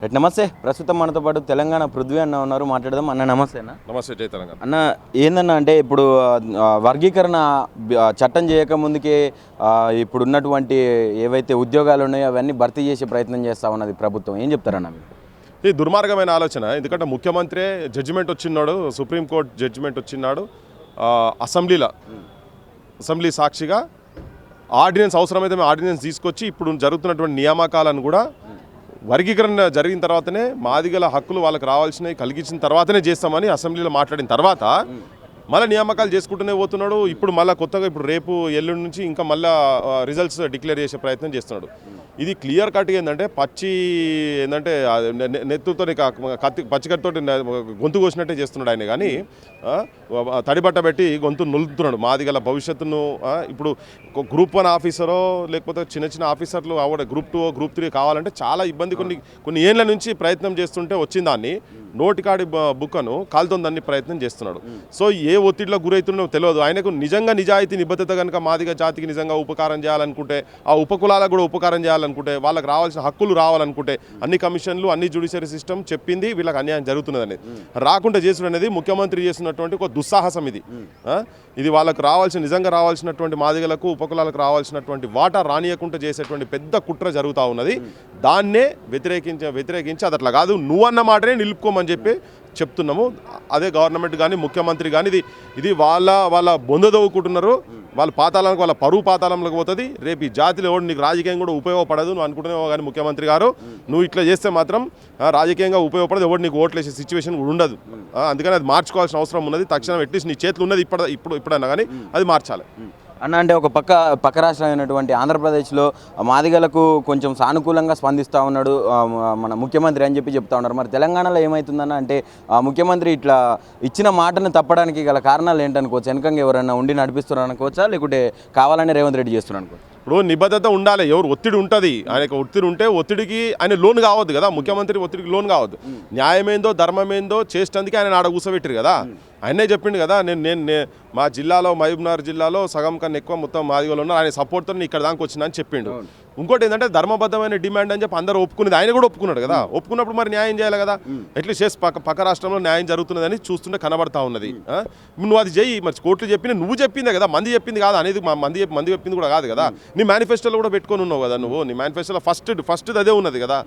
Right నమస్తే. ప్రస్తుతం మనతో పాటు తెలంగాణ పృథ్వీ అన్న ఉన్నారు, మాట్లాడదాం. అన్న నమస్తే. అన్న నమస్తే. జై తెలంగాణ. అన్న ఏందన్న అంటే ఇప్పుడు వర్గీకరణ చట్టం చేయకముందుకే ఇప్పుడు ఉన్నటువంటి ఏవైతే ఉద్యోగాలు ఉన్నాయో అవన్నీ భర్తీ చేసే ప్రయత్నం చేస్తా ఉన్నది ప్రభుత్వం. ఏం చెప్తారన్న మీరు? ఇది దుర్మార్గమైన ఆలోచన. ఎందుకంటే ముఖ్యమంత్రి జడ్జిమెంట్ వచ్చినాడు, సుప్రీంకోర్టు జడ్జిమెంట్ వచ్చినాడు, అసెంబ్లీ సాక్షిగా ఆర్డినెన్స్ అవసరమైతే ఆర్డినెన్స్ తీసుకొచ్చి ఇప్పుడు జరుగుతున్నటువంటి నియామకాలను కూడా వర్గీకరణ జరిగిన తర్వాతనే మాదిగల హక్కులు వాళ్ళకి రావాల్సినవి కలిగించిన తర్వాతనే చేస్తామని అసెంబ్లీలో మాట్లాడిన తర్వాత మళ్ళీ నియామకాలు చేసుకుంటూనే పోతున్నాడు. ఇప్పుడు మళ్ళీ కొత్తగా ఇప్పుడు రేపు ఎల్లుండి నుంచి ఇంకా మళ్ళీ రిజల్ట్స్ డిక్లేర్ చేసే ప్రయత్నం చేస్తున్నాడు. ఇది క్లియర్ కట్గా ఏంటంటే నెత్తుతో పచ్చికట్టితో గొంతు కోసినట్టే చేస్తున్నాడు ఆయన. కానీ తడిబట్ట పెట్టి గొంతు నులుతున్నాడు మాదిగల భవిష్యత్తును. ఇప్పుడు గ్రూప్ 1 ఆఫీసరో లేకపోతే చిన్న ఆఫీసర్లు గ్రూప్ 2 గ్రూప్ 3 కావాలంటే చాలా ఇబ్బంది. కొన్ని ఏళ్ళ నుంచి ప్రయత్నం చేస్తుంటే వచ్చిందాన్ని నోటికాడి బుక్కను కాలుతోందని ప్రయత్నం చేస్తున్నాడు. సో ఏ ఒత్తిడిలో గురవుతుందో తెలియదు. ఆయనకు నిజంగా నిజాయితీ నిబద్ధత కనుక మాదిగ జాతికి నిజంగా ఉపకారం చేయాలనుకుంటే, ఆ ఉపకులాలకు కూడా ఉపకారం చేయాలనుకుంటే, వాళ్ళకి రావాల్సిన హక్కులు రావాలనుకుంటే అన్ని కమిషన్లు అన్ని జ్యుడిషియరీ సిస్టమ్ చెప్పింది వీళ్ళకి అన్యాయం జరుగుతున్నది అనేది రాకుండా చేసుడు అనేది ముఖ్యమంత్రి చేసినటువంటి ఒక దుస్సాహసం. ఇది వాళ్ళకు నిజంగా రావాల్సినటువంటి మాదిగలకు ఉపకులాలకు రావాల్సినటువంటి వాటా రానియకుండా చేసేటువంటి పెద్ద కుట్ర జరుగుతూ ఉన్నది. దాన్నే వ్యతిరేకించి అది అట్లా కాదు, నువ్వన్న మాటనే నిలుపుకోమని చెప్పి చెప్తున్నాము. అదే గవర్నమెంట్ కానీ ముఖ్యమంత్రి కానీ ఇది వాళ్ళ బొందదవ్వుకుంటున్నారు. వాళ్ళ పాతాళానికి, వాళ్ళ పరువు పాతాళంలోకి పోతుంది. రేపు ఈ జాతిలో ఎవడు నీకు రాజకీయం కూడా ఉపయోగపడదు నువ్వు అనుకుంటున్నావు. కానీ ముఖ్యమంత్రి గారు నువ్వు ఇట్లా చేస్తే మాత్రం రాజకీయంగా ఉపయోగపడదు, ఎవడు నీకు ఓట్లు వేసే సిచ్యువేషన్ కూడా ఉండదు. అందుకని అది మార్చుకోవాల్సిన అవసరం ఉన్నది. తక్షణం అట్లీస్ట్ నీ చేతులు ఉన్నది ఇప్పుడన్నా కానీ అది మార్చాలి అన్న. అంటే ఒక పక్క రాష్ట్రం అయినటువంటి ఆంధ్రప్రదేశ్లో మాదిగలకు కొంచెం సానుకూలంగా స్పందిస్తూ ఉన్నాడు మన ముఖ్యమంత్రి అని చెప్తా ఉన్నారు. మరి తెలంగాణలో ఏమవుతుందన్న అంటే ముఖ్యమంత్రి ఇట్లా ఇచ్చిన మాటను తప్పడానికి గల కారణాలు ఏంటనుకోవచ్చు? వెనకంగా ఎవరైనా ఉండి నడిపిస్తున్నారు అనుకోవచ్చా, లేకుంటే కావాలని రేవంత్ రెడ్డి చేస్తున్నారు అనుకోవచ్చు? ఇప్పుడు నిబద్ధత ఉండాలి. ఎవరు ఒత్తిడి ఉంటుంది, ఆయనకు ఒత్తిడి ఉంటే ఒత్తిడికి ఆయన లోన్ కావద్దు కదా. ముఖ్యమంత్రి ఒత్తిడికి లోన్ కావద్దు. న్యాయమేందో ధర్మమేందో చేసేందుకే ఆయన ఆడ కూర్చోబెట్టారు కదా. ఆయనే చెప్పిండు కదా, నేను మా జిల్లాలో మహబూబ్నగర్ జిల్లాలో సగం కన్నా ఎక్కువ మొత్తం మాదిగోళ్ళు ఉన్నారు, ఆయన సపోర్ట్తో ఇక్కడ దాకా వచ్చినా అని చెప్పిండు. ఇంకోటి ఏంటంటే ధర్మబద్ధమైన డిమాండ్ అని చెప్పి అందరూ ఒప్పుకునేది, ఆయన కూడా ఒప్పుకున్నాడు కదా. ఒప్పుకున్నప్పుడు మరి న్యాయం చేయాలి కదా. అట్లీస్ట్ చేసి పక్క రాష్ట్రంలో న్యాయం జరుగుతున్నదని చూస్తుంటే కనబడతా ఉన్నది. నువ్వు అది చెయ్యి. మరి కోర్టులు చెప్పిన నువ్వు చెప్పిందే కదా, మంది చెప్పింది కాదు అనేది. మంది చెప్పింది కూడా కాదు కదా. నీ మేనిఫెస్టోలో కూడా పెట్టుకొని ఉన్నావు కదా నువ్వు. నీ మేనిఫెస్టోలో ఫస్ట్ అదే ఉన్నది కదా.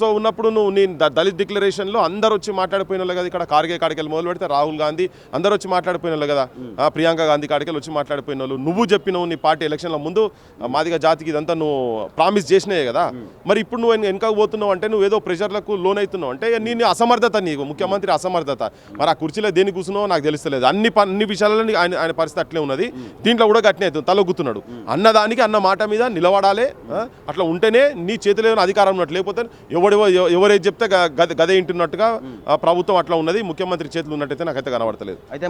సో ఉన్నప్పుడు నువ్వు నీ దళిత్ డిక్లరేషన్లో అందరూ వచ్చి మాట్లాడిపోయిన వాళ్ళు కదా. ఇక్కడ కార్గే కాడికెళ్ళి మొదలు పెడితే రాహుల్ గాంధీ అందరూ వచ్చి మాట్లాడిపోయిన వాళ్ళు కదా. ప్రియాంక గాంధీ కాడికెళ్ళి వచ్చి మాట్లాడిపోయిన వాళ్ళు. నువ్వు చెప్పినావు నీ పార్టీ ఎలక్షన్ల ముందు మాదిగా జాతికి ఇదంతా నువ్వు ప్రామిస్ చేసినాయే కదా. మరి ఇప్పుడు నువ్వు వెనకకు పోతున్నావు అంటే నువ్వు ఏదో ప్రెషర్లకు లోన్ అవుతున్నావు అంటే నీ అసమర్థత, నీకు ముఖ్యమంత్రి అసమర్థత. మరి ఆ కుర్చీలో దేనికి కూర్చున్నావు నాకు తెలుస్తలేదు. అన్ని విషయాలలో ఆయన పరిస్థితి అట్లే ఉన్నది. దీంట్లో కూడా గట్టినే అవుతుంది, తలొగ్గుతున్నాడు. అన్నదానికి అన్న మాట మీద నిలబడాలి. అట్లా ఉంటేనే నీ చేతిలో ఏమైనా అధికారం ఉన్నట్టు, లేకపోతే ఎవరేది చెప్తే గదే ఇంటున్నట్టుగా ప్రభుత్వం అట్లా ఉన్నది. ముఖ్యమంత్రి చేతులు ఉన్నట్టయితే నాకైతే కనబడతలేదు. అయితే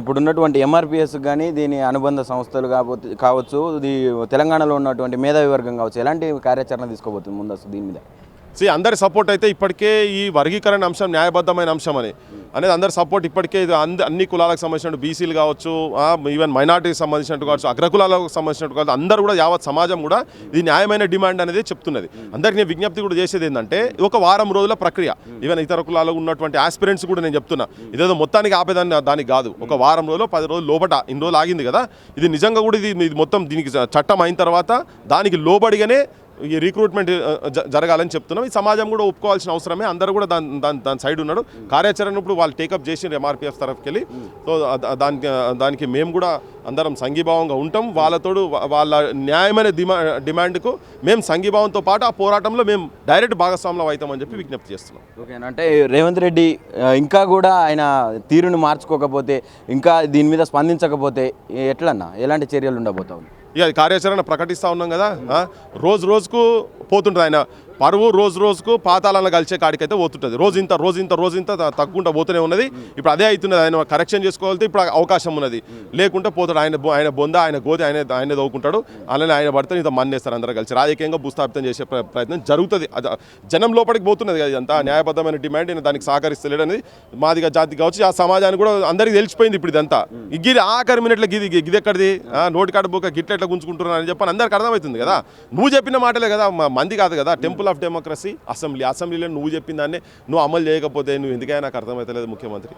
ఇప్పుడు ఉన్నటువంటి ఎంఆర్పిఎస్ కానీ దీని అనుబంధ సంస్థలు కావచ్చు, తెలంగాణలో ఉన్నటువంటి మేధావి వర్గం కావచ్చు, ఎలాంటి కార్యాచరణ తీసుకోబోతుంది ముందస్తు దీని మీద? అందరి సపోర్ట్ అయితే ఇప్పటికే ఈ వర్గీకరణ అంశం న్యాయబద్ధమైన అంశం అనేది అందరి సపోర్ట్ ఇప్పటికే. అన్ని కులాలకు సంబంధించినట్టు బీసీలు కావచ్చు, ఈవెన్ మైనార్టీకి సంబంధించినట్టు కావచ్చు, అగ్రకులాలకు సంబంధించినట్టు కావచ్చు, అందరూ కూడా యావత్ సమాజం కూడా ఇది న్యాయమైన డిమాండ్ అనేది చెప్తున్నది. అందరికీ నేను విజ్ఞప్తి కూడా చేసేది ఏంటంటే ఒక వారం రోజుల ప్రక్రియ. ఈవెన్ ఇతర కులాల్లో ఉన్నటువంటి ఆస్పిరెంట్స్ కూడా నేను చెప్తున్నా, ఇదేదో మొత్తానికి దానికి కాదు. ఒక వారం రోజులు 10 రోజులు లోపట ఇన్ని రోజులు ఆగింది కదా. ఇది నిజంగా కూడా ఇది మొత్తం దీనికి చట్టం అయిన తర్వాత దానికి లోబడిగానే ఈ రిక్రూట్మెంట్ జరగాలని చెప్తున్నాం. ఈ సమాజం కూడా ఒప్పుకోవాల్సిన అవసరమే. అందరూ కూడా దాని సైడ్ ఉన్నాడు. కార్యాచరణ ఇప్పుడు వాళ్ళు టేకప్ చేసి ఎంఆర్పిఎఫ్ తరఫుకి వెళ్ళి, సో దానికి మేము కూడా అందరం సంఘీభావంగా ఉంటాం. వాళ్ళ న్యాయమైన డిమాండ్కు మేము సంఘీభావంతో పాటు ఆ పోరాటంలో మేము డైరెక్ట్ భాగస్వాములు అవుతామని చెప్పి విజ్ఞప్తి చేస్తున్నాం. ఓకేనా? అంటే రేవంత్ రెడ్డి ఇంకా కూడా ఆయన తీరుని మార్చుకోకపోతే, ఇంకా దీని మీద స్పందించకపోతే ఎట్లన్నా ఎలాంటి చర్యలు ఉండబోతావు? ఇక కార్యాచరణ ప్రకటిస్తూ ఉన్నాం కదా. రోజుకు పోతుంటుంది ఆయన పరువు, రోజుకు పాతాళాలను కలిసే కాడికైతే పోతుంటుంది. రోజు ఇంత తగ్గుకుంటూ పోతూనే ఉన్నది. ఇప్పుడు అదే అవుతున్నది. ఆయన కరెక్షన్ చేసుకోవాలంటే ఇప్పుడు అవకాశం ఉన్నది. లేకుంటే పోతాడు. ఆయన బొంద, ఆయన గోది ఆయన దవ్వుకుంటాడు. అలానే ఆయన పడితే ఇంత మన్నేస్తారు అందరూ కలిసి. రాజకీయంగా భూస్థాపితం చేసే ప్రయత్నం జరుగుతుంది. జనం లోపలికి పోతున్నది కదా. అంతా న్యాయబద్ధమైన డిమాండ్, దానికి సహకరిస్తలేడు అనేది మాదిగా జాతి కావచ్చు, ఆ సమాజానికి కూడా అందరికీ తెలిసిపోయింది. ఇప్పుడు ఇదంతా గిది ఆఖరి మినిట్లో గిది ఎక్కడిది, నోటి కాడ బోక గిట్ల ఎట్లా గుంజుకుంటున్నారు అని చెప్పని అందరికి అర్థమవుతుంది కదా. నువ్వు చెప్పిన మాటలే కదా, మంది కాదు కదా. టెంపుల్ సింబల్ ఆఫ్ డెమోక్రసీ అసెంబ్లీలో నువ్వు చెప్పిన దాన్ని నువ్వు అమలు చేయకపోతే నువ్వు ఎందుకైనా నాకు అర్థమవుతలేదు ముఖ్యమంత్రి.